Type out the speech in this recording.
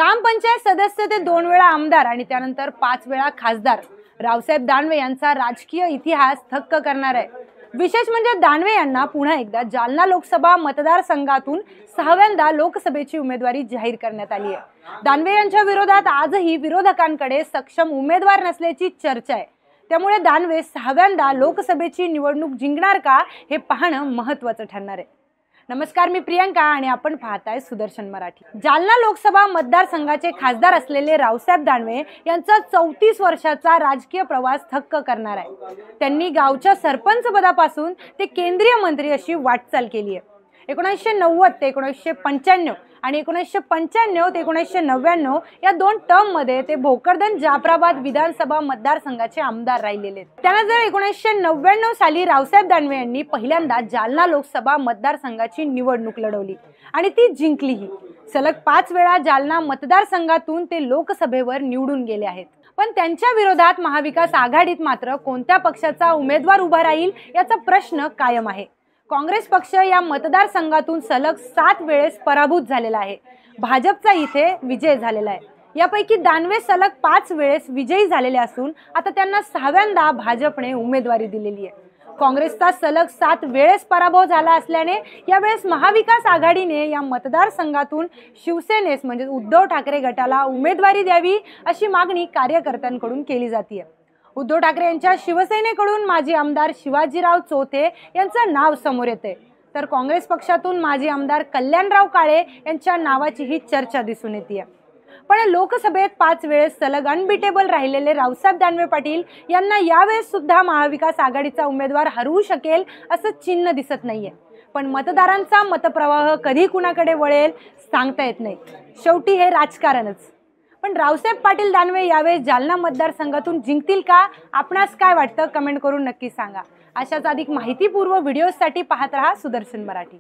ग्रामपंचायत सदस्य ते 2 वेळा आमदार आणि त्यानंतर 5 वेळा खासदार रावसाहेब दानवे यांचा राजकीय इतिहास थक्क करणार आहे। विशेष म्हणजे दानवे यांना पुन्हा एकदा जालना लोकसभा मतदारसंघातून 6व्यांदा लोकसभेची उमेदवारी जाहीर करण्यात आली आहे। दानवे यांच्या विरोधात आजही विरोधकांकडे सक्षम उमेदवार नसल्याची चर्चा आहे। त्यामुळे दानवे 6व्यांदा लोकसभेची निवडणूक जिंकणार का हे पाहणं महत्त्वाचं ठरणार आहे। नमस्कार, मी प्रियंका आणि आपण पाहताय सुदर्शन मराठी। जालना लोकसभा मतदारसंघाचे खासदार असलेले रावसाहेब दानवे यांचा 34 वर्षाचा राजकीय प्रवास थक्क करणार आहे। त्यांनी गावच्या सरपंच पदापासून ते केंद्रीय मंत्री अशी वाटचाल केली आहे। 1990 ते 1995 आणि 1995 ते 1999 या 2 टर्म मध्ये ते भोकरदन जाफराबाद विधानसभा मतदारसंघाचे आमदार राहिलेले। त्यानंतर 1999 साली रावसाहेब दानवे यांनी पहिल्यांदा जालना लोकसभा मतदारसंघाची निवडणूक लढवली आणि ती जिंकलीही। सलग 5 वेळा जालना मतदारसंघातून ते लोकसभेवर निवडून गेले आहेत। पण त्यांच्या विरोधात महाविकास आघाडीत मात्र कोणत्या पक्षाचा उमेदवार उभा राहील याचा प्रश्न कायम आहे। काँग्रेस पक्ष या मतदारसंघातून सलग 7 वेळेस पराभूत झालेला आहे। भाजपचा इथे विजय झालेला आहे। यापैकी दानवे सलग 5 वेळेस विजयी झालेले असून आता त्यांना 6व्यांदा भाजपने उमेदवारी दिलेली आहे। काँग्रेसचा सलग 7 वेळेस पराभव झाला असल्याने यावेळेस महाविकास आघाडीने या मतदारसंघातून शिवसेनेस म्हणजे उद्धव ठाकरे गटाला उमेदवारी द्यावी अशी मागणी कार्यकर्त्यांकडून केली जाते। उद्धव ठाकरे यांच्या शिवसेनेकडून माजी आमदार शिवाजीराव चौथे यांचं नाव समोर येते, तर काँग्रेस पक्षातून माजी आमदार कल्याणराव काळे यांच्या नावाचीही चर्चा दिसून येते। पण लोकसभेत 5 वेळेस सलग अनबिटेबल राहिलेले रावसाहेब दानवे पाटील यांना यावेळेस सुद्धा महाविकास आघाडीचा उमेदवार हरवू शकेल असं चिन्ह दिसत नाहीये। पण मतदारांचा मतप्रवाह कधी कुणाकडे वळेल सांगता येत नाही। शेवटी हे राजकारणच। पण रावसाहेब पाटील दानवे यावेळेस जालना मतदारसंघातून जिंकतील का? आपणास काय वाटतं? कमेंट करून नक्की सांगा। अशाच अधिक माहितीपूर्ण व्हिडिओसाठी पाहत रहा सुदर्शन मराठी।